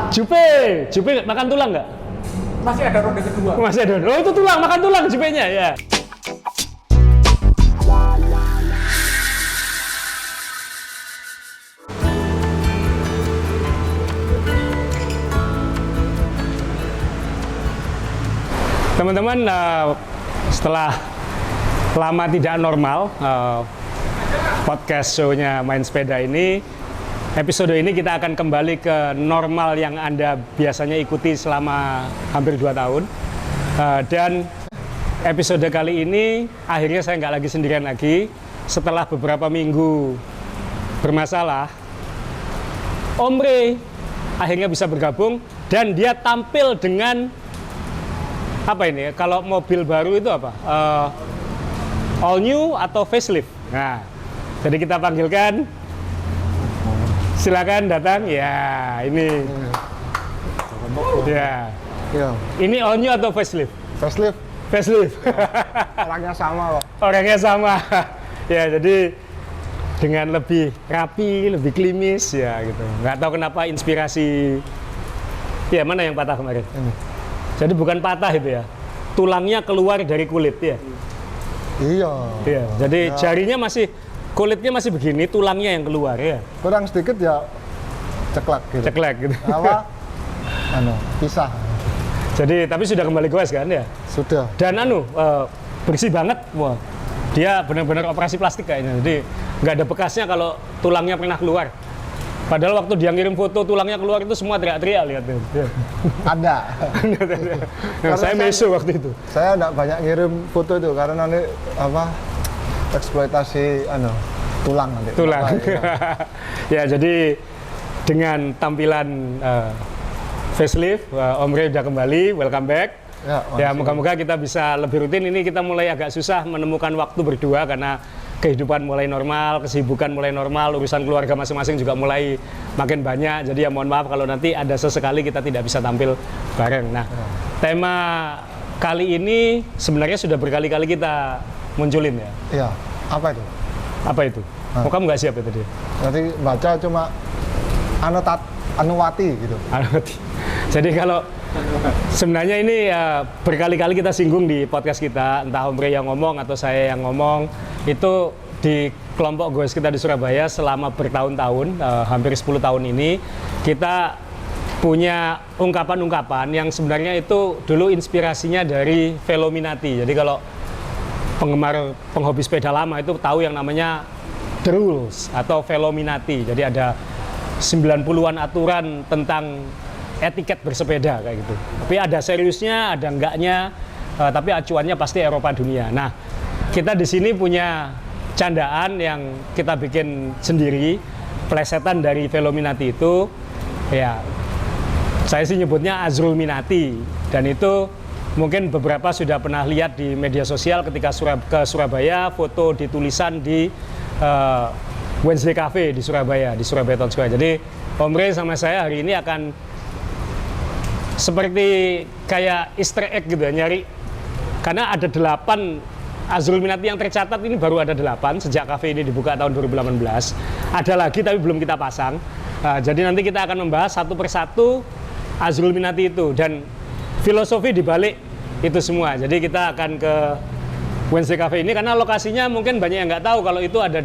Jupe makan tulang nggak? Masih ada ronde kedua. Masih ada. Oh itu tulang, makan tulang Jupenya ya. Teman-teman, setelah lama tidak normal podcast show-nya Main Sepeda ini, episode ini kita akan kembali ke normal yang Anda biasanya ikuti selama hampir 2 tahun. Dan episode kali ini akhirnya saya nggak lagi sendirian lagi. Setelah beberapa minggu bermasalah, Om Rey akhirnya bisa bergabung dan dia tampil dengan apa ini? Kalau mobil baru itu apa? All new atau facelift? Nah, jadi kita panggilkan. Silakan datang. Ya, ini. Ya. Iya. Ini all new atau facelift? Facelift. Facelift. Orangnya sama, Pak. Orangnya sama. Ya, jadi dengan lebih rapi, lebih klimis ya gitu. Nggak tahu kenapa inspirasi. Ya, mana yang patah kemarin? Ini. Jadi bukan patah itu ya. Tulangnya keluar dari kulit ya. Iya. Iya. Jadi Ya. jarinya masih kulitnya masih begini, tulangnya yang keluar ya. Kurang sedikit ya ceklek gitu. Ceklek gitu. Apa? Pisah. Jadi tapi sudah kembali goes kan ya. Sudah. Dan bersih banget. Wah. Dia benar-benar operasi plastik kayaknya. Jadi nggak ada bekasnya kalau tulangnya pernah keluar. Padahal waktu dia ngirim foto tulangnya keluar itu semua teriak-teriak, lihat tuh. Ya. Ada. Nah, saya mesu waktu itu. Saya enggak banyak ngirim foto itu karena nanti apa? Eksploitasi tulang nanti. Tulang. Ya, jadi dengan tampilan facelift, Om Rey udah kembali, welcome back. Ya, moga-moga kita bisa lebih rutin. Ini kita mulai agak susah menemukan waktu berdua karena kehidupan mulai normal, kesibukan mulai normal, urusan keluarga masing-masing juga mulai makin banyak. Jadi ya mohon maaf kalau nanti ada sesekali kita tidak bisa tampil bareng. Nah, tema kali ini sebenarnya sudah berkali-kali kita munculin ya. Iya. Apa itu? Apa itu? Oh, kamu nggak siap ya tadi? Nanti baca cuma Anuwati gitu. Jadi kalau sebenarnya ini berkali-kali kita singgung di podcast kita, entah Om Rey yang ngomong atau saya yang ngomong, itu di kelompok goes kita di Surabaya selama bertahun-tahun, hampir 10 tahun ini, kita punya ungkapan-ungkapan yang sebenarnya itu dulu inspirasinya dari Velominati. Jadi kalau penghobi sepeda lama itu tahu yang namanya The Rules atau Velominati. Jadi ada 90-an aturan tentang etiket bersepeda kayak gitu. Tapi ada seriusnya, ada enggaknya, tapi acuannya pasti Eropa dunia. Nah, kita di sini punya candaan yang kita bikin sendiri, plesetan dari Velominati itu, ya saya sih nyebutnya Azrul Minati, dan itu mungkin beberapa sudah pernah lihat di media sosial ketika ke Surabaya, foto di tulisan di Wednesday Cafe di Surabaya Town Square. Jadi Om Rey sama saya hari ini akan seperti kayak Easter egg gitu ya, nyari, karena ada 8 Azrul Minati yang tercatat ini, baru ada 8 sejak kafe ini dibuka tahun 2018. Ada lagi tapi belum kita pasang. Jadi nanti kita akan membahas satu persatu Azrul Minati itu dan filosofi dibalik itu semua. Jadi kita akan ke Wednesday Cafe ini karena lokasinya mungkin banyak yang nggak tahu kalau itu ada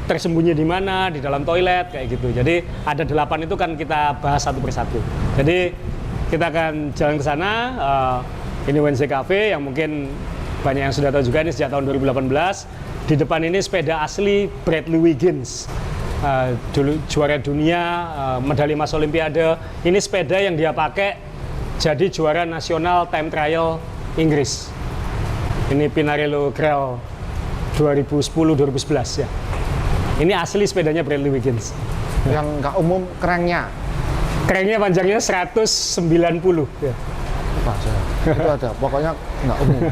tersembunyi di mana, di dalam toilet kayak gitu. Jadi ada 8 itu kan kita bahas satu persatu. Jadi kita akan jalan ke sana. Ini Wednesday Cafe yang mungkin banyak yang sudah tahu juga, ini sejak tahun 2018. Di depan ini sepeda asli Bradley Wiggins, dulu juara dunia, medali emas Olimpiade. Ini sepeda yang dia pakai jadi juara nasional time trial Inggris. Ini Pinarello Grail 2010-2011 ya. Ini asli sepedanya Bradley Wiggins. Yang nggak umum kerennya. Kerennya panjangnya 190 ya. Itu ada, pokoknya nggak umum.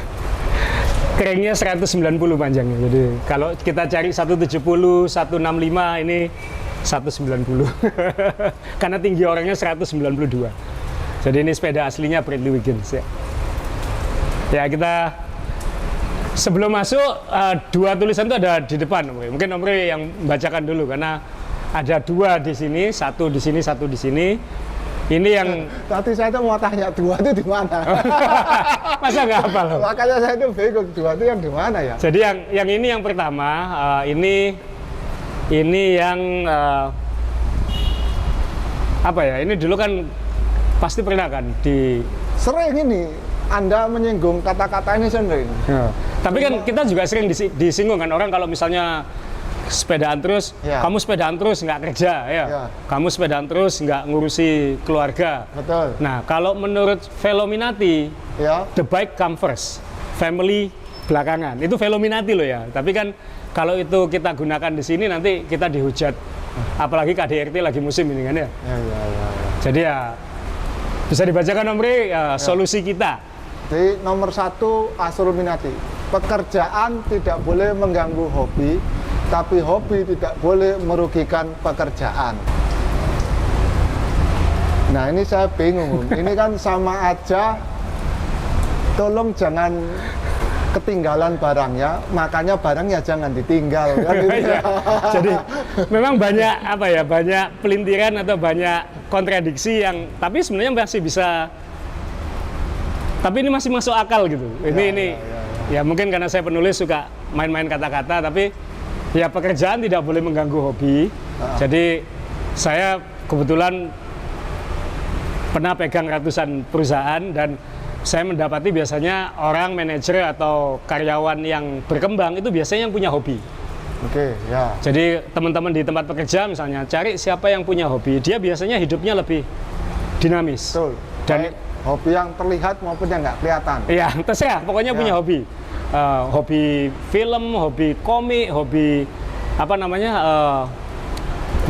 Kerennya 190 panjangnya. Jadi kalau kita cari 170, 165, ini 190. Karena tinggi orangnya 192. Jadi ini sepeda aslinya Bradley Wiggins ya. Ya, kita sebelum masuk, 2 tulisan itu ada di depan. Mungkin Om Rey yang membacakan dulu karena ada 2 di sini, 1 di sini, 1 di sini. Ini yang Tadi saya tuh mau tanya dua itu di mana? masa nggak hafal? Makanya saya tuh bingung dua itu yang di mana ya? Jadi yang ini yang pertama, ini yang apa ya? Ini dulu kan pasti pernah kan di. Sering ini Anda menyinggung kata-kata ini sering. Tapi kan kita juga sering disinggung kan orang kalau misalnya sepedaan terus, Ya. kamu sepedaan terus nggak kerja ya, Ya. kamu sepedaan terus nggak ngurusi keluarga. Betul. Nah kalau menurut Velominati, Ya. the bike come first, family belakangan. Itu Velominati loh ya. Tapi kan kalau itu kita gunakan di sini nanti kita dihujat. Apalagi KDRT lagi musim ini kan ya. Ya. Jadi ya bisa dibacakan Om Rey solusi kita. Di nomor 1 Asrul Minati, pekerjaan tidak boleh mengganggu hobi, tapi hobi tidak boleh merugikan pekerjaan. Nah ini saya bingung, Om. Ini kan sama aja, tolong jangan ketinggalan barangnya, makanya barangnya jangan ditinggal. Kan gitu ya. Jadi memang banyak apa ya, banyak pelintiran atau banyak kontradiksi yang tapi sebenarnya masih bisa, tapi ini masih masuk akal gitu. Ya mungkin karena saya penulis suka main-main kata-kata, tapi ya pekerjaan tidak boleh mengganggu hobi. Jadi saya kebetulan pernah pegang ratusan perusahaan dan saya mendapati biasanya orang manajer atau karyawan yang berkembang itu biasanya yang punya hobi. Oke, ya. Jadi teman-teman di tempat bekerja misalnya cari siapa yang punya hobi, dia biasanya hidupnya lebih dinamis. Betul. Dan Baik hobi yang terlihat maupun yang nggak kelihatan. iya, terserah, pokoknya punya hobi. Hobi film, hobi komik, hobi apa namanya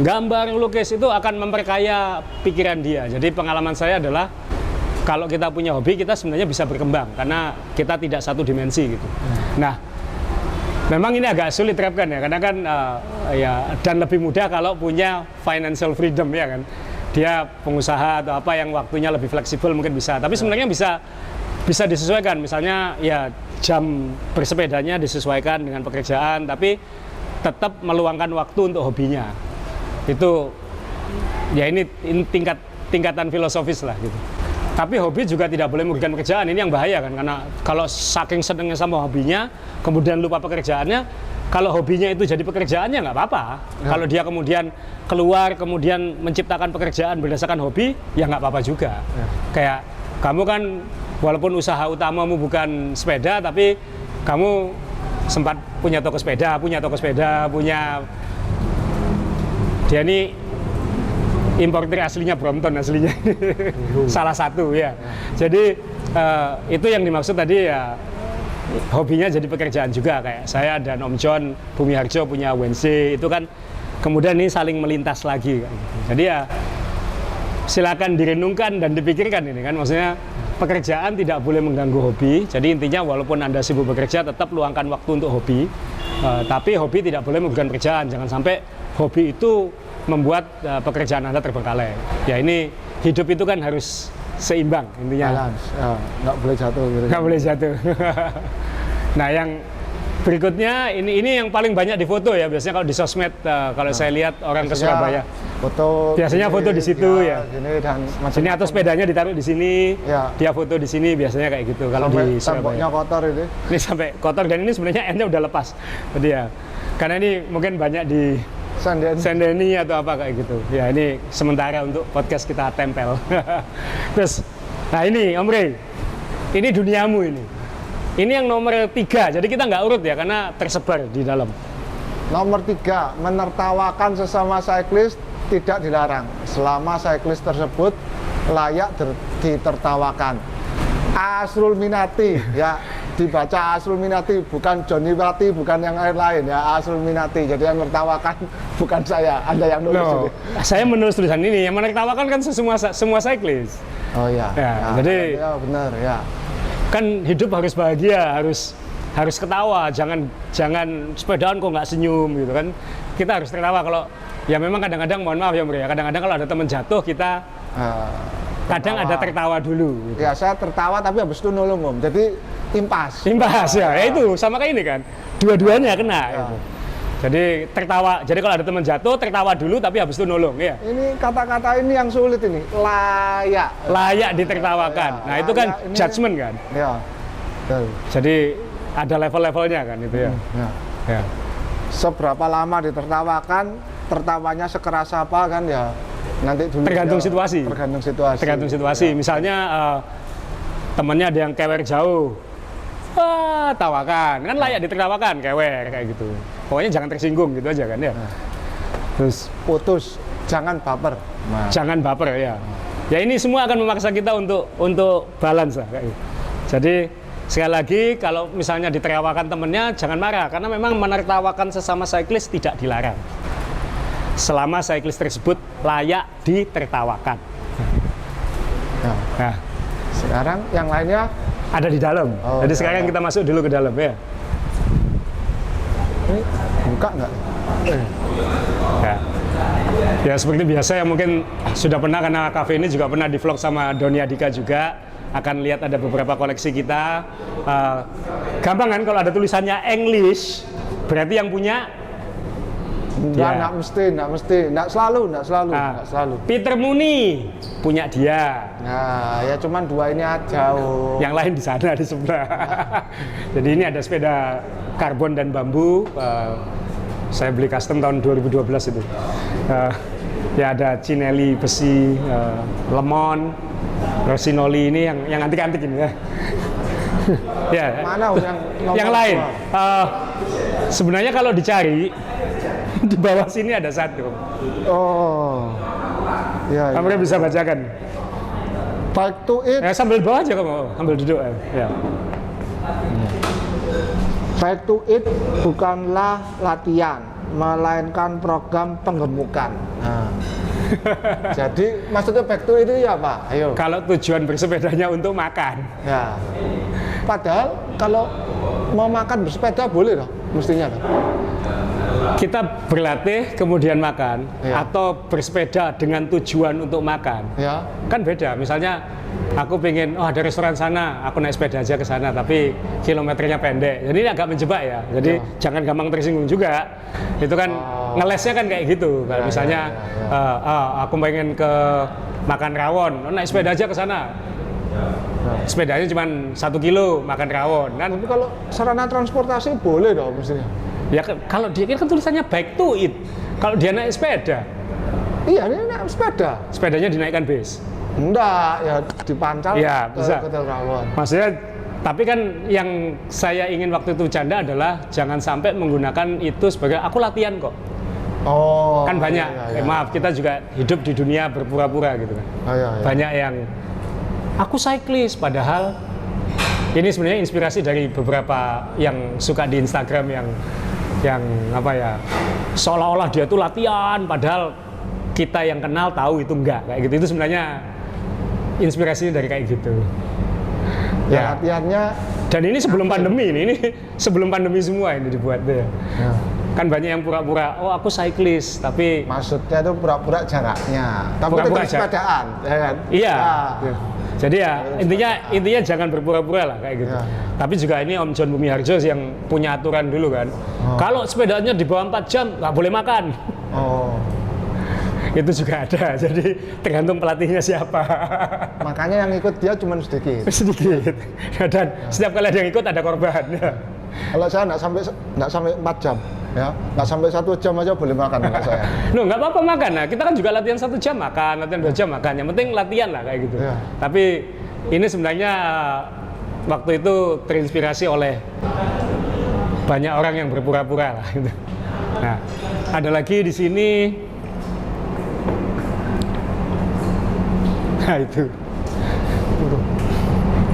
gambar, lukis itu akan memperkaya pikiran dia. Jadi pengalaman saya adalah kalau kita punya hobi kita sebenarnya bisa berkembang karena kita tidak satu dimensi gitu. Nah, memang ini agak sulit terapkan ya karena kan ya dan lebih mudah kalau punya financial freedom ya kan. Dia pengusaha atau apa yang waktunya lebih fleksibel mungkin bisa. Tapi sebenarnya bisa disesuaikan. Misalnya ya jam bersepedanya disesuaikan dengan pekerjaan tapi tetap meluangkan waktu untuk hobinya. Itu ya ini tingkatan filosofis lah gitu. Tapi hobi juga tidak boleh merugikan pekerjaan, ini yang bahaya kan, karena kalau saking senengnya sama hobinya, kemudian lupa pekerjaannya, kalau hobinya itu jadi pekerjaannya nggak apa-apa. Kalau dia kemudian keluar, kemudian menciptakan pekerjaan berdasarkan hobi, ya nggak apa-apa juga. Kayak kamu kan, walaupun usaha utamamu bukan sepeda, tapi kamu sempat punya toko sepeda, punya dia ini importer aslinya Brompton aslinya salah satu ya. Jadi itu yang dimaksud tadi ya, hobinya jadi pekerjaan juga. Kayak saya dan Om John Bumi Harjo punya WNC itu kan kemudian ini saling melintas lagi kan. Jadi ya silakan direnungkan dan dipikirkan ini kan, maksudnya pekerjaan tidak boleh mengganggu hobi. Jadi intinya walaupun Anda sibuk bekerja tetap luangkan waktu untuk hobi, tapi hobi tidak boleh merugikan pekerjaan. Jangan sampai hobi itu membuat pekerjaan Anda terbengkalai. Ya ini hidup itu kan harus seimbang intinya. Balance, ya, nggak boleh jatuh. Gitu. Nggak boleh jatuh. Nah yang berikutnya ini yang paling banyak difoto ya biasanya kalau di sosmed kalau saya lihat orang ke Surabaya. Foto. Biasanya gini, foto di situ ya. Gini dan Sini atau sepedanya ditaruh di sini. Ya. Dia foto di sini biasanya kayak gitu kalau sampai di temboknya Surabaya. kotor itu. Ini sampai kotor dan ini sebenarnya endnya udah lepas. Jadi ya karena ini mungkin banyak di sendeni atau apa kayak gitu. Ya ini sementara untuk podcast kita tempel. Terus, nah ini Om Rey, ini duniamu ini. Ini yang nomor 3, jadi kita nggak urut ya karena tersebar di dalam. Nomor 3, menertawakan sesama cyclist tidak dilarang selama cyclist tersebut layak ditertawakan. Asrul Minati ya, dibaca Asrul Minati, bukan Johnny Wati, bukan yang lain ya, Asrul Minati. Jadi yang menertawakan bukan saya, Anda yang nulis ini. Saya menulis tulisan ini, yang menertawakan kan semua cyclist. Oh iya. Ya, jadi ya benar ya. Kan hidup harus bahagia, harus ketawa, jangan sepedaan kok nggak senyum gitu kan. Kita harus tertawa. Kalau ya memang kadang-kadang mohon maaf ya Om Rey, kadang-kadang kalau ada teman jatuh kita kadang ada tertawa dulu gitu. Ya saya tertawa tapi habis itu nolong Om. Jadi impas ya itu sama kayak ini kan, dua-duanya kena gitu. Jadi tertawa. Jadi kalau ada teman jatuh, tertawa dulu tapi habis itu nolong, ya. Ini kata-kata ini yang sulit ini. Layak. Layak ditertawakan. Nah, itu kan Layak ini- judgement kan. Ya. Betul. Jadi ada level-levelnya kan itu ya. Ya. Ya. Seberapa lama ditertawakan, tertawanya sekeras apa kan ya. Nanti dulu Tergantung ya, situasi. Tergantung situasi. Tergantung situasi. Misalnya temennya ada yang kewer jauh, tawakan, kan layak ditertawakan, kewer kayak gitu. Pokoknya jangan tersinggung gitu aja kan ya. Terus Putus, jangan baper. Nah. jangan baper ya. Ya ini semua akan memaksa kita untuk balance lah kayak gitu. Jadi sekali lagi kalau misalnya ditertawakan temennya jangan marah karena memang menertawakan sesama cyclist tidak dilarang. Selama cyclist tersebut layak ditertawakan. Ya. Nah, Sekarang yang lainnya ada di dalam. Oh, Jadi ya, sekarang ya. kita masuk dulu ke dalam ya. ini buka nggak? Ya. Ya seperti biasa ya mungkin sudah pernah karena kafe ini juga pernah di vlog sama Doni Adika juga akan lihat ada beberapa koleksi kita. Gampang kan kalau ada tulisannya English berarti yang punya Enggak, Ya. enggak mesti, enggak selalu. Peter Mooney punya dia. Nah, ya cuman dua ini aja. Oh. Yang lain di sana di sebelah. Jadi ini ada sepeda karbon dan bambu. Saya beli custom tahun 2012 itu. Ya ada Cinelli besi, lemon, Rosinoli ini yang antik-antik ini ya. Ya. Mana yang nomor Yang lain. dua? Sebenarnya kalau dicari di bawah sini ada satu. Oh. Ya, Kamu bisa bacakan. Back to it. Sambil bawa aja kamu, sambil duduk. Ya. Back to it bukanlah latihan, melainkan program penggemukan. Nah. Jadi maksudnya back to it itu ya Pak? Ayo. Kalau tujuan bersepedanya untuk makan, Ya. Padahal kalau mau makan bersepeda boleh loh, mestinya loh. kita berlatih kemudian makan, Ya. atau bersepeda dengan tujuan untuk makan, Ya. kan beda. Misalnya aku pengen, oh ada restoran sana, aku naik sepeda aja ke sana, tapi kilometernya pendek. Jadi ini agak menjebak ya. Jadi Ya. jangan gampang tersinggung juga. Itu kan ngelesnya kan kayak gitu. Kalau Ya, misalnya aku pengen ke makan rawon, oh, naik sepeda aja ke sana. Sepedanya cuma 1 kilo makan rawon kan. Tapi kalau sarana transportasi boleh dong mestinya. Ya kalau dia kan tulisannya back to it. Kalau dia naik sepeda, Iya, ini naik sepeda. sepedanya dinaikkan bis. Enggak, ya dipancal Iya, ke bisa. Hotel Rawon. Maksudnya, tapi kan yang saya ingin waktu itu bercanda adalah jangan sampai menggunakan itu sebagai aku latihan kok. Oh. Kan banyak. Iya, iya. Maaf, kita juga hidup di dunia berpura-pura gitu kan. Oh, iya, iya. Banyak yang aku cyclist padahal ini sebenarnya inspirasi dari beberapa yang suka di Instagram yang apa ya, seolah-olah dia tuh latihan padahal kita yang kenal tahu itu enggak kayak gitu. Itu sebenarnya inspirasinya dari kayak gitu. Ya, latihannya Dan ini sebelum pandemi ini sebelum pandemi semua ini dibuat ya. ya, Kan banyak yang pura-pura, oh aku cyclist, tapi maksudnya itu pura-pura jaraknya. Tapi Pura-pura tetap sepedaan, ya kan? iya. Ya. Jadi ya intinya jangan berpura-pura lah kayak gitu. Ya. Tapi juga ini Om John Bumi Harjo yang punya aturan dulu kan. Kalau sepedanya di bawah 4 jam nggak boleh makan. Oh. Itu juga ada. Jadi tergantung pelatihnya siapa. Makanya yang ikut dia cuma sedikit. Sedikit. Dan setiap kali ada yang ikut ada korban. Kalau saya nggak sampai 4 jam, ya, nggak sampai 1 jam aja boleh makan kalau saya. No, nggak apa-apa makan. Nah, kita kan juga latihan 1 jam makan, latihan 2 jam makan. Yang penting latihan lah kayak gitu. Iya. Tapi ini sebenarnya waktu itu terinspirasi oleh banyak orang yang berpura-pura lah. Gitu. Nah, ada lagi di sini. Nah itu.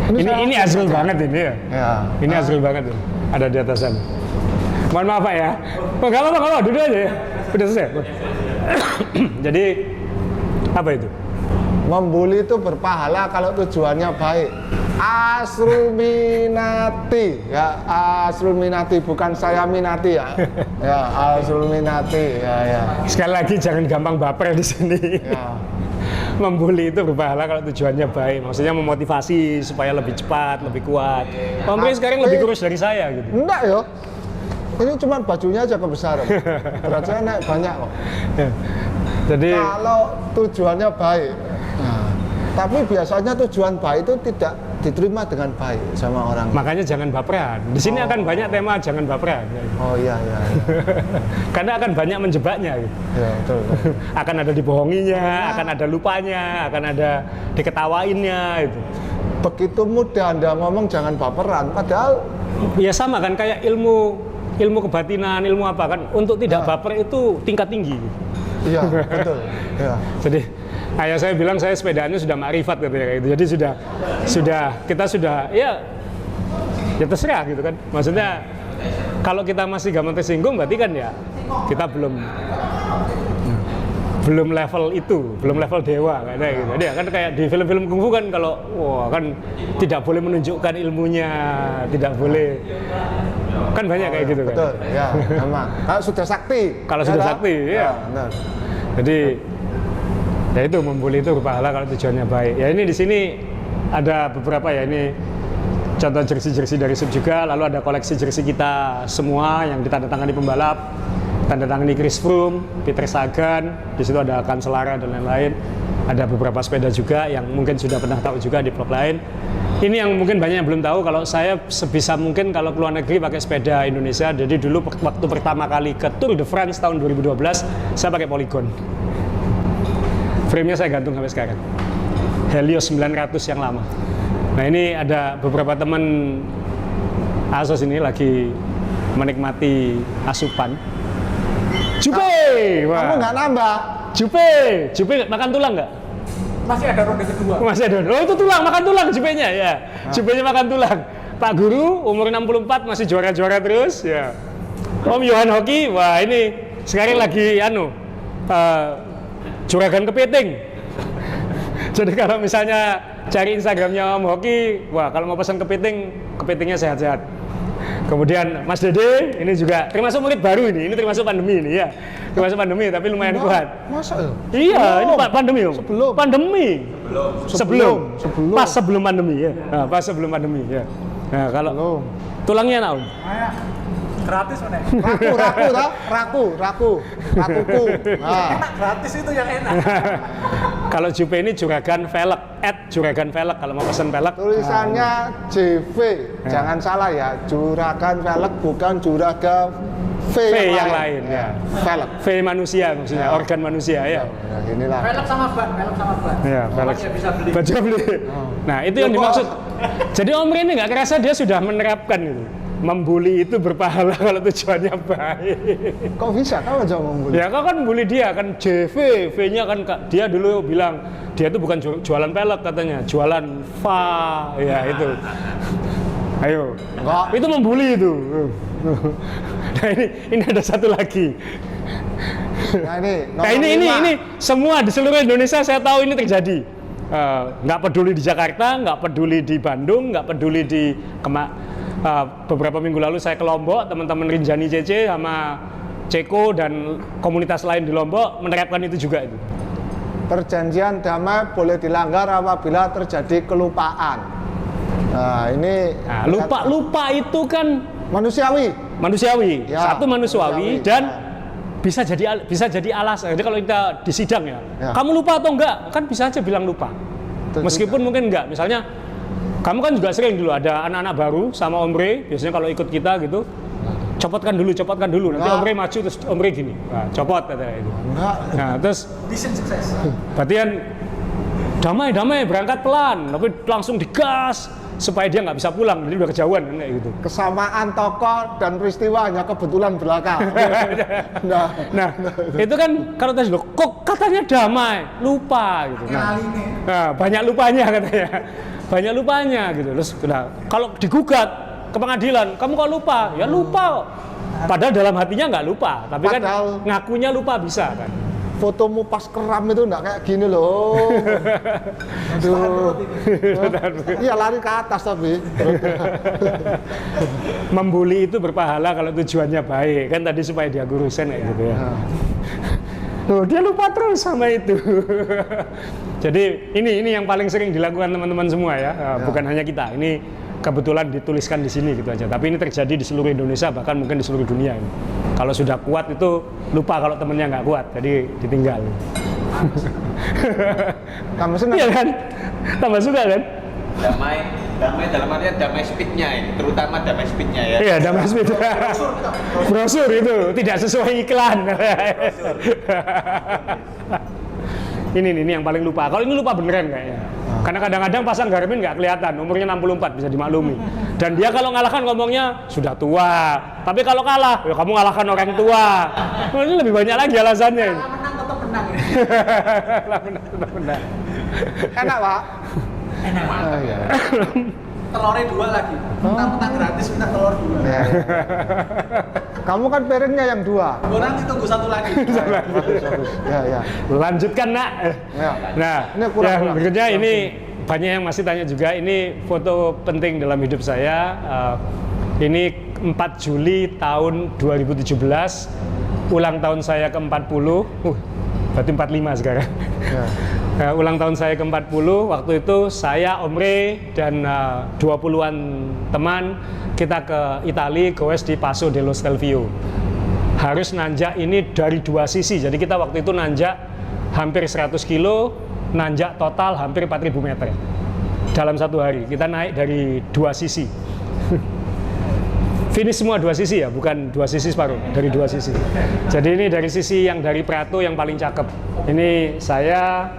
Ini Azrul banget ini ya. Ya. Ini Azrul banget ini. Ada di atas sana. Mohon maaf Pak ya. Oh, nggak apa-apa, duduk aja ya. Udah selesai. Jadi apa itu? Membuli itu berpahala kalau tujuannya baik. Asrul minati, ya, asrul minati, bukan saya minati ya. Ya, asrul minati, ya. Sekali lagi jangan gampang baper di sini. Ya. Membuli itu berpahala kalau tujuannya baik. Maksudnya memotivasi supaya lebih cepat, lebih kuat. Om Pri sekarang lebih kurus dari saya gitu. Enggak yo. Ini cuma bajunya aja kebesaran. Berat saya naik banyak kok. Jadi Kalau tujuannya baik. Nah, tapi biasanya tujuan baik itu tidak diterima dengan baik sama orang. makanya jangan baperan. Di sini akan banyak tema jangan baperan. Oh iya. Karena akan banyak menjebaknya gitu. Ya, betul. Akan ada dibohonginya, akan ada lupanya, akan ada diketawainnya itu. Begitu mudah Anda ngomong jangan baperan, padahal Ya sama kan kayak ilmu kebatinan, ilmu apa kan untuk tidak baper itu tingkat tinggi. iya, betul. Ya. Jadi ayah saya bilang saya sepedaannya sudah ma'rifat katanya kayak gitu. Jadi kita sudah ya terserah gitu kan. Maksudnya kalau kita masih gampang tersinggung berarti kan ya kita belum level itu, belum level dewa kayak gitu. Jadi kan kayak di film-film kungfu kan kalau kan tidak boleh menunjukkan ilmunya, tidak boleh kan banyak kayak gitu Betul, kan. ya, memang. Kalau sudah sakti. Kalau ya sudah kan? sakti, ya. Benar. Jadi ya itu membuli itu berpahala kalau tujuannya baik. Ya ini di sini ada beberapa ya ini contoh jersey-jersey dari Sub juga, lalu ada koleksi jersey kita semua yang ditandatangani pembalap, tandatangani Chris Froome, Peter Sagan, di situ ada Cancellara dan lain-lain. Ada beberapa sepeda juga yang mungkin sudah pernah tahu juga di vlog lain. Ini yang mungkin banyak yang belum tahu, kalau saya sebisa mungkin kalau keluar negeri pakai sepeda Indonesia. Jadi dulu waktu pertama kali ke Tour de France tahun 2012, saya pakai Polygon. Frame-nya saya gantung sampai sekarang. Helios 900 yang lama. Nah ini ada beberapa teman Asos ini lagi menikmati asupan. Jupe! Kamu nggak nambah? Jupe makan tulang nggak? Masih ada ronde kedua. Masih ada. Oh itu tulang, makan tulang Jupenya ya. Jupenya makan tulang. Pak Guru umur 64 masih juara-juara terus ya. Om Yohan Hoki, wah ini sekarang lagi juragan kepiting. Jadi kalau misalnya cari Instagramnya Om Hoki, wah kalau mau pesan kepitingnya sehat-sehat. Kemudian Mas Dede, ini juga termasuk murid baru ini termasuk pandemi ini ya. Termasuk pandemi tapi lumayan kuat. Masa ya? Iya, ini pandemi Om. Sebelum. Pandemi. Sebelum. Sebelum. Pas sebelum pandemi ya. Nah, pas sebelum pandemi ya. Nah, kalau Belum. tulangnya enak Om. Ayah, gratis mana? Rakuku. Nah, Enak gratis itu yang enak. Kalau Jupe ini juragan velg, @juragan velg kalau mau pesan velg. tulisannya JV, jangan salah ya, juragan velg bukan juraga V yang lain ya. Velg. V manusia maksudnya, organ manusia ya. Nah, inilah. Velg sama ban. Ya, velg. Dia bisa beli. Baca beli. Nah, itu yang dimaksud. Jadi Om Ri ini nggak kerasa dia sudah menerapkan itu. Membuli itu berpahala kalau tujuannya baik. Kok bisa? Kamu aja membuli. Ya kau kan bully dia kan JV, V-nya kan dia dulu bilang dia itu bukan jualan pelek katanya, jualan fa, ya itu. Ayo, Enggak. itu membuli itu. Nah ini ada satu lagi. Nah Nah ini semua di seluruh Indonesia saya tahu ini terjadi. Nggak peduli di Jakarta, nggak peduli di Bandung, nggak peduli di beberapa minggu lalu saya ke Lombok, teman-teman Rinjani CC sama Ceko dan komunitas lain di Lombok menerapkan itu juga itu. Perjanjian damai boleh dilanggar apabila terjadi kelupaan. Nah, ini lupa itu kan manusiawi. Ya, satu manusiawi dan ya. bisa jadi alasan. Jadi kalau kita di sidang ya, Ya. kamu lupa atau enggak? Kan bisa aja bilang lupa. Betul Meskipun mungkin enggak. Misalnya kamu kan juga sering dulu ada anak-anak baru sama Om Re, biasanya kalau ikut kita gitu, copotkan dulu. Nanti Enggak. Om Re maju terus Om Re gini, nah, copot katanya itu. Enggak. Nah terus Mission sukses. berarti kan damai berangkat pelan, tapi langsung digas supaya dia nggak bisa pulang, jadi udah kejauhan kan kayak gitu. Kesamaan tokoh dan peristiwa hanya kebetulan belaka. Nah itu kan kalau tes lo, kok katanya damai, lupa gitu. Nah banyak lupanya katanya. Banyak lupanya gitu. Terus kalau digugat ke pengadilan, kamu kok lupa? Ya lupa kok. Padahal dalam hatinya nggak lupa, tapi kan ngakunya lupa bisa kan. Fotomu pas keram itu enggak kayak gini loh. Aduh. Iya lari ke atas tapi. Membuli itu berpahala kalau tujuannya baik kan tadi supaya dia gurusin kayak gitu ya. Loh, dia lupa terus sama itu. Jadi ini yang paling sering dilakukan teman-teman semua ya. Bukan hanya kita. Ini kebetulan dituliskan di sini gitu aja. Tapi ini terjadi di seluruh Indonesia, bahkan mungkin di seluruh dunia ini. Kalau sudah kuat itu lupa kalau temennya nggak kuat, jadi ditinggal. Kamu senang? Iya kan? Tambah suka kan? Damai dalam artian damai speednya ini, terutama damai speednya ya. Iya, damai speed. Brosur itu tidak sesuai iklan. Ini yang paling lupa. Kalau ini lupa beneran kayaknya. Karena kadang-kadang pasang Garmin nggak kelihatan, umurnya 64 bisa dimaklumi. Dan dia kalau ngalahkan ngomongnya sudah tua. Tapi kalau kalah, ya kamu ngalahkan orang tua. Nah, ini lebih banyak lagi alasannya. Kalau menang tetap menang ya. Lah, benar, benar. Enak, Pak? Enak. Oh, iya. Telurnya 2 lagi. Mentang-mentang gratis minta telur 2. Ya, ya. Kamu kan piringnya yang 2. Orang ditunggu 1 lagi. Bagus. Ya, ya. Lanjutkan, Nak. Ya. Nah, Ini kurang. yang berikutnya ini banyak yang masih tanya juga, ini foto penting dalam hidup saya. Ini 4 Juli tahun 2017, ulang tahun saya ke-40. Berarti 45 sekarang. Ya. Ulang tahun saya ke-40, waktu itu saya, Om Re, dan 20-an teman, kita ke Italia, goes di Passo dello Stelvio. Harus nanjak ini dari 2 sisi, jadi kita waktu itu nanjak hampir 100 kilo, nanjak total hampir 4.000 meter. Dalam 1 hari, kita naik dari 2 sisi. Finish semua 2 sisi ya, bukan 2 sisi separuh, dari 2 sisi. Jadi ini dari sisi yang dari Prato yang paling cakep. Ini saya,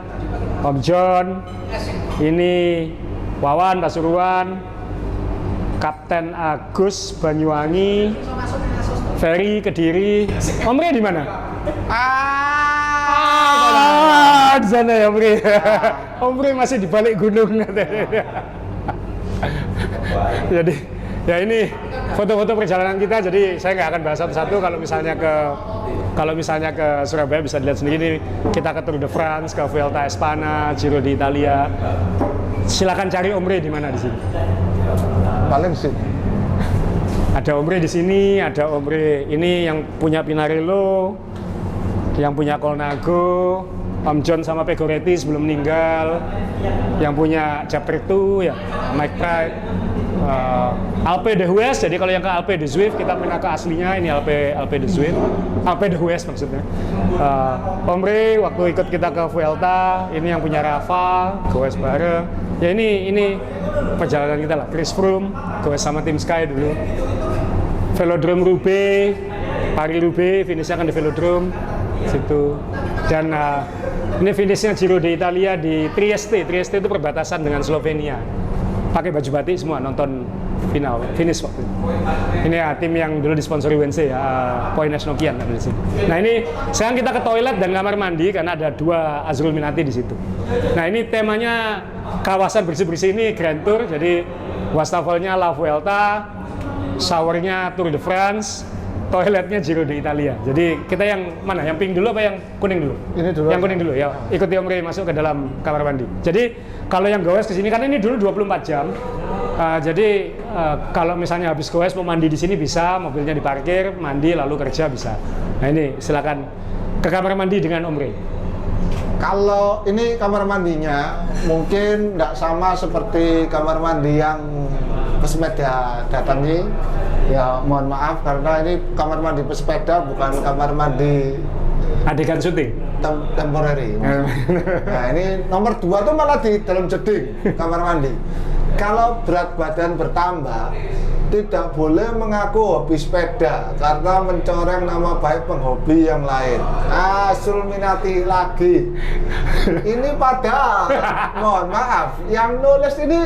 Om John, ini Wawan Pasuruan, Kapten Agus Banyuwangi, Ferry Kediri. Om Re di mana? Di sana ya Om Re. Om Re masih di balik gunung. Jadi ya ini foto-foto perjalanan kita. Jadi saya nggak akan bahas satu-satu. Kalau misalnya ke Surabaya bisa dilihat sendiri nih, kita ke Tour de France, ke Vuelta Espana, Giro di Italia. Silakan cari Om Re di mana di sini. Paling sih. Ada Om Re di sini, ada Om Re ini yang punya Pinarello, yang punya Colnago, Om John sama Pegoretti sebelum meninggal, yang punya Jappertu ya, Mike Pride, Alpe de Huez. Jadi kalau yang ke Alpe de Zwift kita pindah ke aslinya, ini Alpe de Zwift, Alpe de Huez maksudnya. Om Re waktu ikut kita ke Vuelta, ini yang punya Rafa, goes bareng. Ya ini perjalanan kita lah. Chris Froome, goes sama tim Sky dulu. Velodrome Roubaix, Paris Roubaix, finishnya kan di Velodrome situ. Dan ini finishnya Giro di Italia di Trieste. Trieste itu perbatasan dengan Slovenia. Pakai baju batik semua nonton finish waktu itu. Ini ya tim yang dulu disponsori UNC ya, Poines Nokian ada di sini. Nah ini sekarang kita ke toilet dan kamar mandi karena ada 2 Azrul Minati di situ. Nah ini temanya kawasan bersih-bersih ini Grand Tour. Jadi wastafelnya La Vuelta, showernya Tour de France, toiletnya Giro di Italia. Jadi kita yang mana? Yang pink dulu apa yang kuning dulu? Ini dulu. Yang kuning dulu ya. Ikuti Om Re masuk ke dalam kamar mandi. Jadi kalau yang goes ke sini kan ini dulu 24 jam. Jadi kalau misalnya habis goes mau mandi di sini bisa, mobilnya diparkir, mandi lalu kerja bisa. Nah ini silakan ke kamar mandi dengan Om Re. Kalau ini kamar mandinya mungkin tidak sama seperti kamar mandi yang pesepeda datangi. Ya mohon maaf karena ini kamar mandi pesepeda bukan kamar mandi Adegan syuting. temporary. Nah ini nomor 2 tuh malah di dalam jeding kamar mandi. Kalau berat badan bertambah, tidak boleh mengaku hobi sepeda karena mencoreng nama baik penghobi yang lain. Azrul Minati lagi. Ini padahal, mohon maaf, yang nulis ini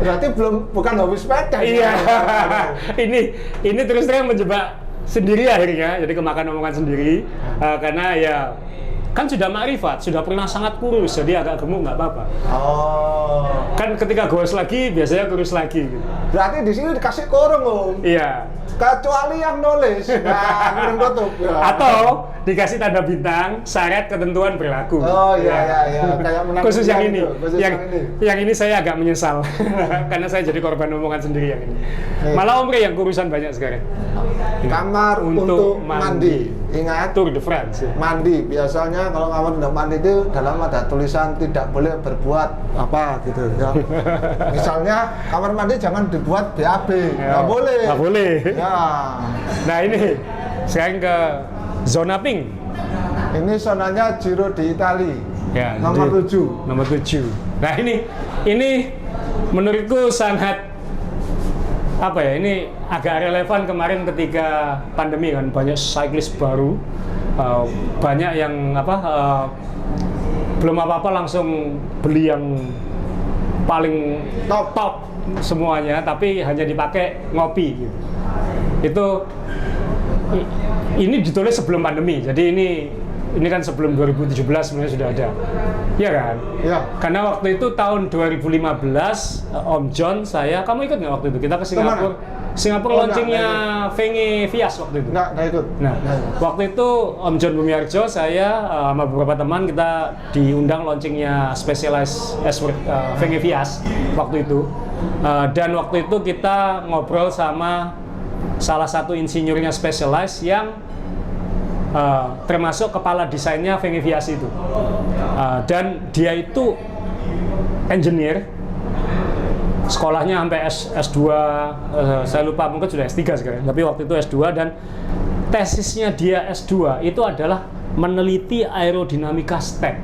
berarti bukan hobi sepeda. Iya. ini terus terang menjebak sendiri akhirnya, jadi kemakan omongan sendiri karena ya kan sudah makrifat, sudah pernah sangat kurus, jadi agak gemuk nggak apa-apa. Oh. Kan ketika goes lagi biasanya kurus lagi. Gitu. Berarti di sini dikasih kurung, Om. Iya. Kecuali yang nulis, nah kurung tutup. Ya. Atau dikasih tanda bintang, syarat ketentuan berlaku. Oh iya, kayak menang. Khusus yang ini, khusus yang ini saya agak menyesal karena saya jadi korban omongan sendiri yang ini. Malah Om Re yang kurusan banyak sekarang. Kamar untuk mandi. Ingat, Tour de France. Ya. mandi biasanya Misalnya kalau kamar mandi itu dalam ada tulisan tidak boleh berbuat apa gitu ya. Misalnya kamar mandi jangan dibuat BAB, nggak boleh. Nggak boleh. Ya. Nah ini sekarang ke zona pink. Ini zonanya Giro di Itali. Ya, nomor di- 7. Nomor 7. Nah ini menurutku sangat apa ya, ini agak relevan kemarin ketika pandemi kan, banyak cyclist baru, banyak yang belum apa-apa langsung beli yang paling top semuanya, tapi hanya dipakai ngopi gitu. Ini ditulis sebelum pandemi, jadi ini kan sebelum 2017 sebenarnya sudah ada, ya kan? Ya. Karena waktu itu tahun 2015, Om John, kamu ikut nggak waktu itu? Kita ke Singapura. Singapura Oh, launchingnya Fengi Vias waktu itu. Nggak ikut. Nah, waktu itu Om John Bumiarjo, saya sama beberapa teman kita diundang launchingnya Specialized Fengi Vias waktu itu. Dan waktu itu kita ngobrol sama salah satu insinyurnya Specialized yang termasuk kepala desainnya Fengi Vias itu. Dan dia itu engineer, sekolahnya sampai S2, saya lupa, mungkin sudah S3 sekarang, tapi waktu itu S2, dan tesisnya dia S2 itu adalah meneliti aerodinamika STEM.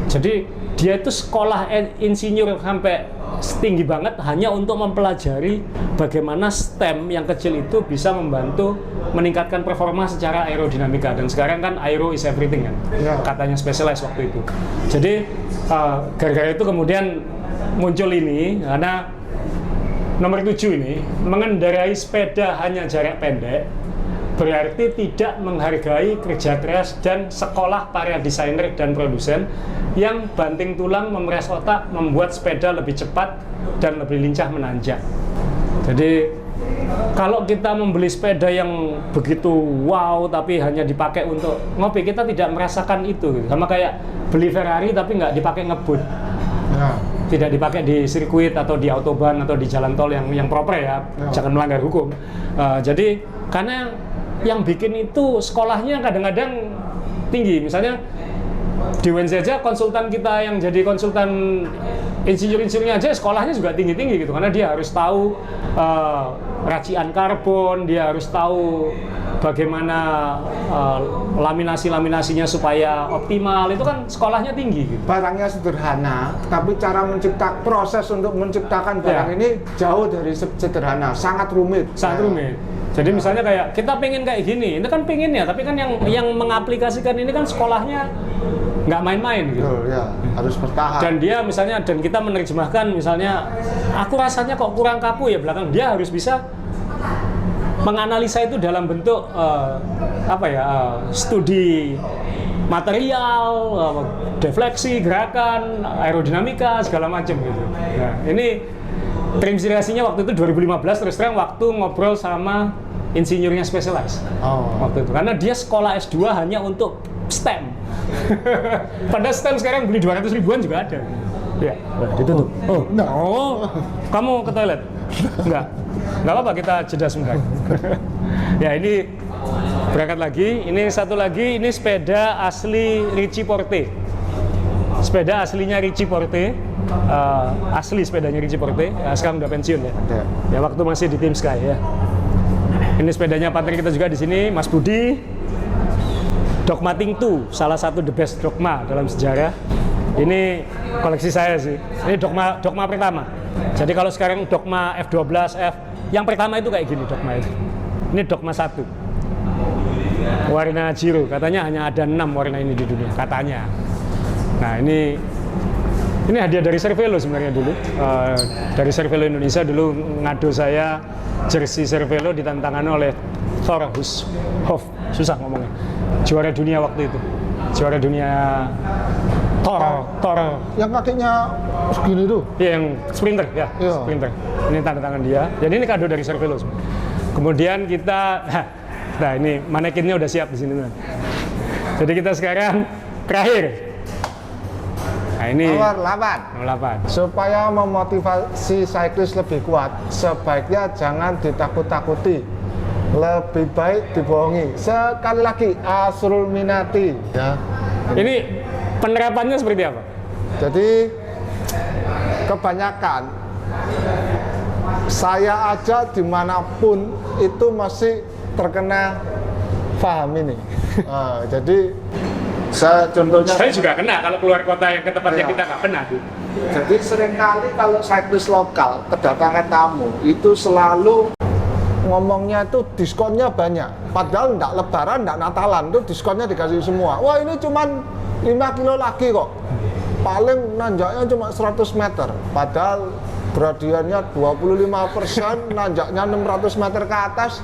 Jadi dia itu sekolah insinyur sampai tinggi banget hanya untuk mempelajari bagaimana STEM yang kecil itu bisa membantu meningkatkan performa secara aerodinamika. Dan sekarang kan aero is everything kan, Ya. katanya Specialized waktu itu. Jadi gara-gara itu kemudian muncul ini, karena nomor 7 ini mengendarai sepeda hanya jarak pendek berarti tidak menghargai kerja keras dan sekolah para desainer dan produsen yang banting tulang memeras otak membuat sepeda lebih cepat dan lebih lincah menanjak. Jadi kalau kita membeli sepeda yang begitu wow tapi hanya dipakai untuk ngopi, kita tidak merasakan itu. Sama kayak beli Ferrari tapi nggak dipakai ngebut. Ya. Tidak dipakai di sirkuit atau di autobahn atau di jalan tol yang proper ya, jangan melanggar hukum. Jadi karena yang bikin itu sekolahnya kadang-kadang tinggi. Misalnya di UNZ aja konsultan kita yang jadi konsultan insinyur-insinyurnya aja sekolahnya juga tinggi-tinggi gitu, karena dia harus tahu racian karbon, dia harus tahu bagaimana laminasinya supaya optimal. Itu kan sekolahnya tinggi gitu. Barangnya sederhana, tapi cara proses untuk menciptakan barang Ya. ini jauh dari sederhana, sangat rumit. Sangat rumit. Jadi misalnya kayak kita pengen kayak gini, itu kan pengennya, tapi kan yang mengaplikasikan ini kan sekolahnya nggak main-main gitu. Betul, ya, harus bertahap. Dan dia misalnya, dan kita menerjemahkan misalnya, aku rasanya kok kurang kaku ya belakang, dia harus bisa menganalisa itu dalam bentuk studi material, defleksi, gerakan, aerodinamika, segala macam gitu. Nah, ini terinspirasinya waktu itu 2015, terus terang waktu ngobrol sama insinyurnya Specialized waktu itu, karena dia sekolah S2 hanya untuk STEM. Padahal STEM sekarang beli 200 ribuan juga ada. Ya, ditutup. Kamu ke toilet? Enggak apa-apa, kita jeda sebentar. Ya, ini berangkat lagi. Ini satu lagi, ini sepeda asli Ricci Porte. Sepeda aslinya Ricci Porte. Asli sepedanya Ricci Porte. Sekarang udah pensiun ya. Ya, waktu masih di Team Sky ya. Ini sepedanya partner kita juga di sini, Mas Budi. Dogmating 2, salah satu the best dogma dalam sejarah. Ini koleksi saya sih. Ini dogma pertama. Jadi kalau sekarang dogma F12, yang pertama itu kayak gini dogma itu. Ini dogma 1. Warna Giro, katanya hanya ada 6 warna ini di dunia, katanya. Nah, ini hadiah dari Cervelo sebenarnya dulu. Dari Cervelo Indonesia dulu ngado saya jersey Cervelo ditantangkan oleh Thor Hushoff, susah ngomongnya. Juara dunia waktu itu. Juara dunia Thor. Yang kakinya segini tuh. Iya, yang sprinter ya, Iya. sprinter. Ini tanda tangan dia. Jadi ini kado dari Cervelo. Kemudian kita, nah ini manekinnya udah siap di sini. Jadi kita sekarang terakhir. Nah ini Nomor 8. 08. Supaya memotivasi cyclist lebih kuat, sebaiknya jangan ditakut-takuti. Lebih baik dibohongi. Sekali lagi, Asrul Minati ya. Ini penerapannya seperti apa? Jadi kebanyakan saya aja dimanapun itu masih terkena paham ini. Jadi saya contohnya, Saya juga kena kalau keluar kota yang ke tempat yang Iya. kita nggak pernah. jadi seringkali kalau cyclist lokal kedatangan tamu itu selalu ngomongnya itu diskonnya banyak. Padahal enggak lebaran, enggak natalan, itu diskonnya dikasih semua. Wah ini cuman 5 kilo lagi kok. Paling nanjaknya cuma 100 meter. Padahal gradiennya 25%, nanjaknya 600 meter ke atas.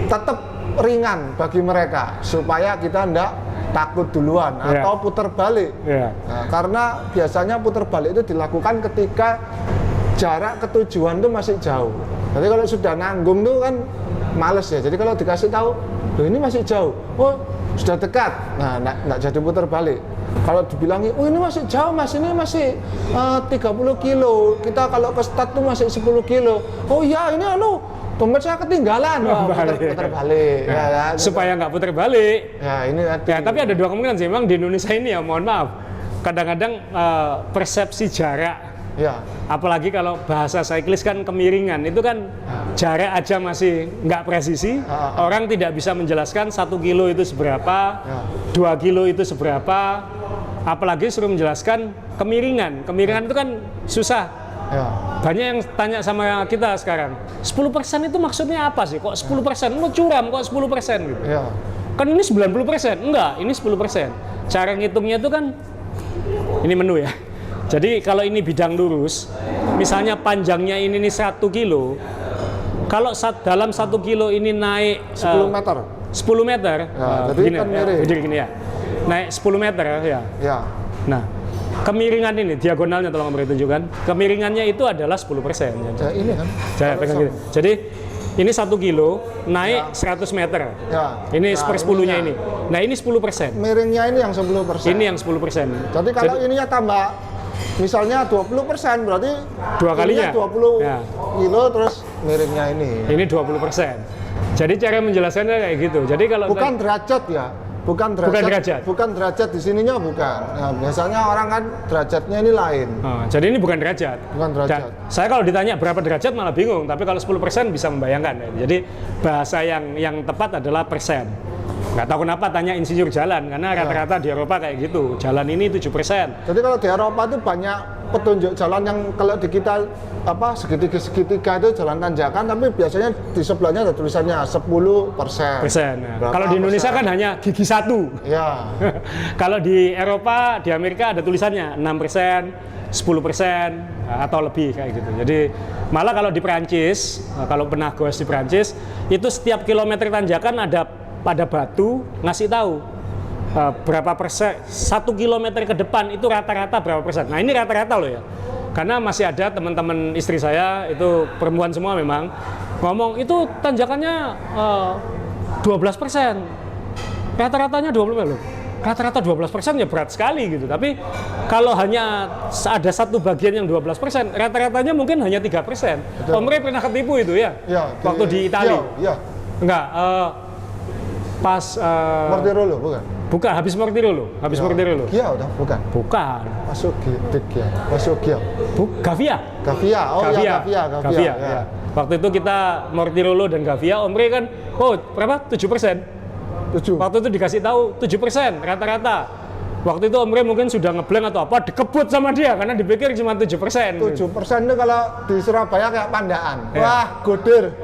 Tetap ringan bagi mereka. Supaya kita enggak takut duluan Iya. atau putar balik. Iya. Nah, karena biasanya putar balik itu dilakukan ketika jarak ke tujuan itu masih jauh. Jadi kalau sudah nanggung tuh kan males ya. Jadi kalau dikasih tahu, loh ini masih jauh. Oh, sudah dekat. Nah, nggak jadi putar balik. Kalau dibilangi, oh ini masih jauh mas, ini masih 30 kilo. Kita kalau ke start tuh masih 10 kilo. Oh iya, ini dompet saya ketinggalan. Wah, putar balik. Nah, Ya, ya, supaya nggak putar balik. ya ini nanti. Ya, tapi ada dua kemungkinan sih. Memang di Indonesia ini ya, mohon maaf, kadang-kadang persepsi jarak, Ya, apalagi kalau bahasa cyclist kan kemiringan, itu kan jarak aja masih nggak presisi. Orang tidak bisa menjelaskan 1 kilo itu seberapa, 2 kilo itu seberapa, apalagi suruh menjelaskan kemiringan. Kemiringan itu kan susah. ya. Banyak yang tanya sama kita sekarang, 10% itu maksudnya apa sih? Kok 10%? Lu curam kok 10% gitu. Ya. Kan ini 90%. Enggak, ini 10%. Cara ngitungnya itu kan, ini menu ya. Jadi kalau ini bidang lurus, misalnya panjangnya ini 1 kilo, kalau dalam 1 kilo ini naik 10 meter. 10 meter, Ya, jadi begini, kan miring. jadi gini ya, naik 10 meter ya. Ya. Nah, kemiringan ini, diagonalnya tolong kamu tunjukkan, kemiringannya itu adalah 10%. Ya, ini kan. Saya pegang gini. Jadi ini 1 kilo naik 100 meter. Ya. Ini Ya, sepersepuluhnya ininya. ini. Nah ini 10%. Miringnya ini yang 10%. Ini yang 10%. Jadi kalau ininya tambah, misalnya 20%, berarti Dua kalinya. ininya 20 Ya. kilo, terus miringnya ini. Ini 20%. Jadi cara menjelaskannya kayak gitu. Jadi kalau Bukan derajat ya, bukan derajat. Bukan derajat. Di sininya bukan. Nah, biasanya orang kan derajatnya ini lain. jadi ini bukan derajat. Bukan derajat. Dan saya kalau ditanya berapa derajat malah bingung. Tapi kalau 10% bisa membayangkan. Jadi bahasa yang tepat adalah persen. Nggak tahu kenapa tanya insinyur jalan, karena rata-rata di Eropa kayak gitu. Jalan ini 7%. Jadi kalau di Eropa itu banyak petunjuk jalan yang kalau di kita segitiga itu jalan tanjakan, tapi biasanya di sebelahnya ada tulisannya 10%. Nah, Berapa kalau di Indonesia persen? kan hanya gigi 1. Ya. Kalau di Eropa, di Amerika ada tulisannya 6%, 10% atau lebih kayak gitu. Jadi malah kalau di Perancis, kalau pernah goes di Perancis, itu setiap kilometer tanjakan ada pada batu ngasih tahu berapa persen 1 kilometer ke depan itu rata-rata berapa persen. Nah ini rata-rata loh ya, karena masih ada teman-teman istri saya itu perempuan semua memang ngomong itu tanjakannya 12%, rata-ratanya 20% loh. Rata-rata 12% ya berat sekali gitu. Tapi kalau hanya ada satu bagian yang 12%, rata-ratanya mungkin hanya 3%. Om Rey pernah ketipu itu ya? Ya, Waktu di Italia? Iya. Enggak, pas Mortirolo bukan? bukan habis Mortirolo, Mortirolo. Iya udah bukan. Bukan. Pasoggia. Gavia. Gavia. Oh iya Gavia. Gavia, ya. Waktu itu kita Mortirolo dan Gavia, Om Rey kan, berapa? 7%. 7. Waktu itu dikasih tahu 7% rata-rata. Waktu itu Om Rey mungkin sudah ngeblank atau apa, dikebut sama dia karena dipikir cuma 7%. 7% itu kalau di Surabaya kayak Pandaan. Ya. Wah, goder.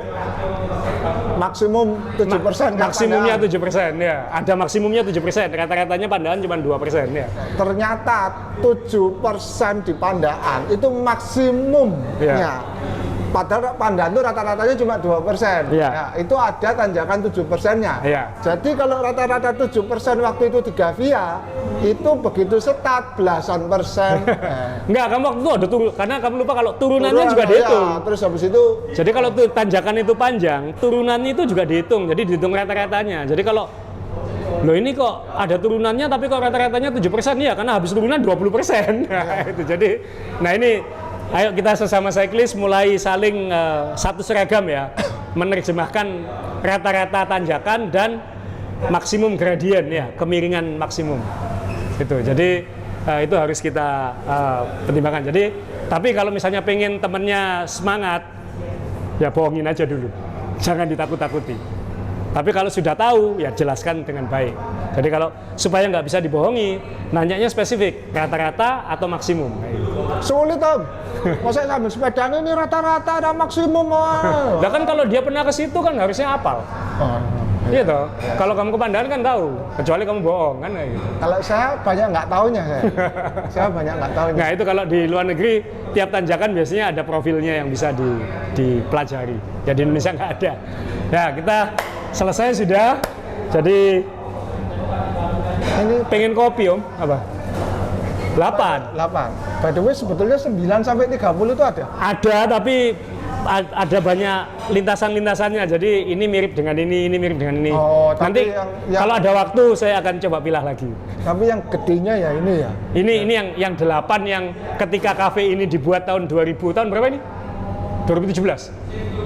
Maksimum 7% kayak Maksimumnya Pandaan. 7% ya. Ada maksimumnya 7%, rata-ratanya Pandaan cuma 2% ya. Ternyata 7% di Pandaan itu maksimumnya. Ya. Padahal Pandaan itu rata-ratanya cuma 2%. Iya. Nah, itu ada tanjakan 7%-nya. Iya. Jadi kalau rata-rata 7% waktu itu di Gavia, itu begitu setat belasan persen. Enggak, kamu waktu itu ada turun, karena kamu lupa kalau turunannya juga ya, dihitung. terus habis itu Jadi kalau tanjakan itu panjang, turunannya itu juga dihitung. Jadi dihitung rata-ratanya. Jadi kalau loh ini kok ada turunannya tapi kok rata-ratanya 7%, ya karena habis turunan 20%. Nah, itu jadi, nah ini ayo kita sesama cyclist mulai saling satu seragam ya. menerjemahkan rata-rata tanjakan dan maksimum gradien ya, kemiringan maksimum. Itu. Jadi itu harus kita pertimbangkan. Jadi tapi kalau misalnya pengen temennya semangat, ya bohongin aja dulu. Jangan ditakut-takuti. Tapi kalau sudah tahu, ya jelaskan dengan baik. Jadi kalau supaya nggak bisa dibohongi, nanyanya spesifik, rata-rata atau maksimum. Sulit Om. Masa sambil sepeda ini rata-rata ada maksimum. Nah kan kalau dia pernah ke situ kan harusnya hafal. Iya toh. Kalau kamu ke Pandangan kan tahu, kecuali kamu bohong kan kayak gitu. Kalau saya banyak nggak tahunya saya banyak nggak tahunya. Nah itu kalau di luar negeri tiap tanjakan biasanya ada profilnya yang bisa dipelajari. Ya di Indonesia nggak ada. Ya kita selesai sudah. Jadi Ini pengen kopi Om apa? 8. 8. By the way sebetulnya 9 sampai 30 itu ada. Ada tapi ada banyak lintasan-lintasannya. Jadi ini mirip dengan ini mirip dengan ini. Oh, Nanti tapi yang kalau ada waktu saya akan coba pilah lagi. Tapi yang gedenya ya ini ya. Ini yang 8 yang ketika kafe ini dibuat tahun 2000. Tahun berapa ini? 2017.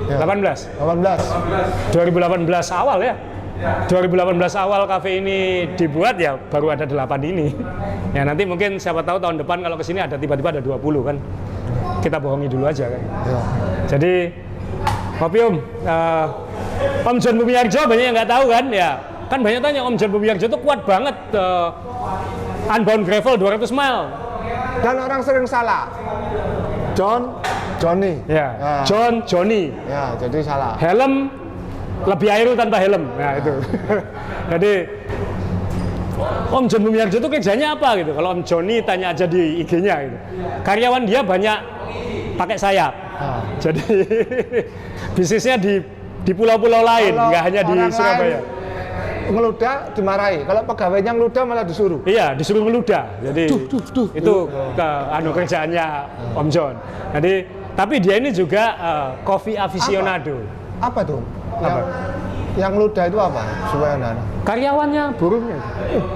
Ya. 18. 18. 2018 awal ya. 2018 awal kafe ini dibuat ya baru ada 8 ini. Ya nanti mungkin siapa tahu tahun depan kalau kesini ada tiba-tiba ada 20 kan. Kita bohongi dulu aja kan. Ya. Jadi kopi Om John Bumiarjo banyak yang nggak tahu kan ya. Kan banyak tanya Om John Bumiarjo itu kuat banget unbound gravel 200 mile. Dan orang sering salah. Johnny. Ya. Nah. Johnny. Ya, jadi salah. Helm lebih aero tanpa helm. Nah itu. Jadi Om John Bumiarjo itu kerjanya apa gitu? Kalau Om Johnny tanya aja di IG-nya gitu. Karyawan dia banyak pakai sayap. Jadi bisnisnya di pulau-pulau lain, nggak hanya di Surabaya. Ngeludah dimarahi. Kalau pegawainya ngeludah malah disuruh. Iya, disuruh ngeludah. Jadi itu kerjaannya Om John. Jadi tapi dia ini juga coffee aficionado. Apa tuh? Yang ludah itu apa? Supaya Karyawannya burungnya.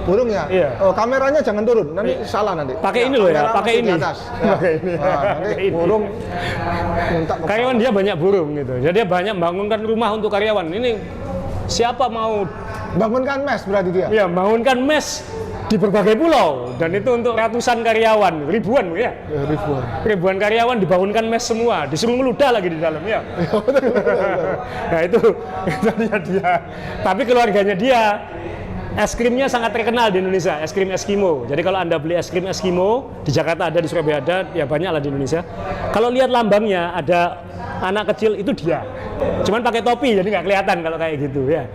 Burung ya? Iya. Oh, kameranya jangan turun. Nanti salah nanti. Pakai ini loh ya, pakai ini. Pakai ini. Nanti burung minta ke Karyawan dia banyak burung gitu. Jadi dia banyak membangunkan rumah untuk karyawan. Ini siapa mau bangunkan mes berarti dia. ya bangunkan mes di berbagai pulau dan itu untuk ratusan karyawan, ribuan ya. Ribuan karyawan dibangunkan mes semua, disuruh ngeludah lagi di dalam ya. Nah itu dia. Tapi keluarganya dia es krimnya sangat terkenal di Indonesia, es krim Eskimo. Jadi kalau Anda beli es krim Eskimo di Jakarta ada, di Surabaya ada, ya banyak lah di Indonesia. Kalau lihat lambangnya ada anak kecil itu dia. Cuman pakai topi jadi nggak kelihatan kalau kayak gitu ya.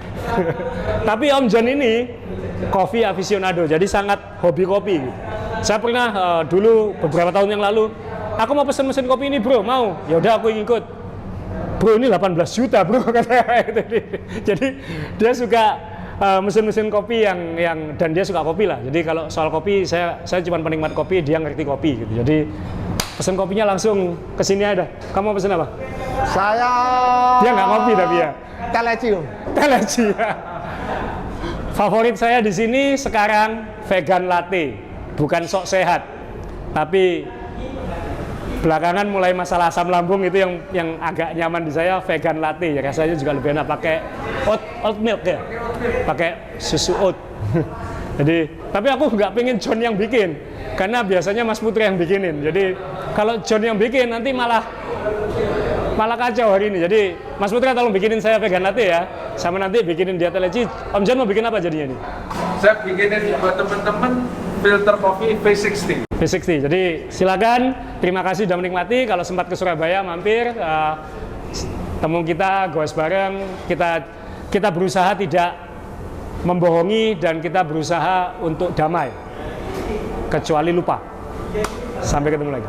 Tapi Om John ini coffee aficionado, jadi sangat hobi kopi. Saya pernah dulu beberapa tahun yang lalu, aku mau pesen mesin kopi ini bro, mau? Ya udah aku ikut. Bro ini 18 juta bro katanya. Jadi dia suka mesin-mesin kopi yang dan dia suka kopi lah. Jadi kalau soal kopi saya cuma penikmat kopi, dia ngerti kopi gitu. Jadi pesen kopinya langsung ke sini aja. Kamu mau pesen apa? Saya Dia nggak ngopi tapi ya. Teleci. Teleci ya. Favorit saya di sini sekarang vegan latte, bukan sok sehat, tapi belakangan mulai masalah asam lambung itu yang agak nyaman di saya vegan latte. Ya, rasanya juga lebih enak pakai oat milk ya, pakai susu oat. Jadi, tapi aku nggak pengen John yang bikin, karena biasanya Mas Putri yang bikinin. Jadi kalau John yang bikin nanti malah kacau hari ini. Jadi Mas Putra tolong bikinin saya vegan latte ya. Sama nanti bikinin dia teleci. Om John mau bikin apa jadinya nih? Saya bikinin buat teman-teman filter kopi V60. V60. Jadi silakan. Terima kasih sudah menikmati. Kalau sempat ke Surabaya mampir, temu kita, goes bareng. Kita berusaha tidak membohongi dan kita berusaha untuk damai. Kecuali lupa. Sampai ketemu lagi.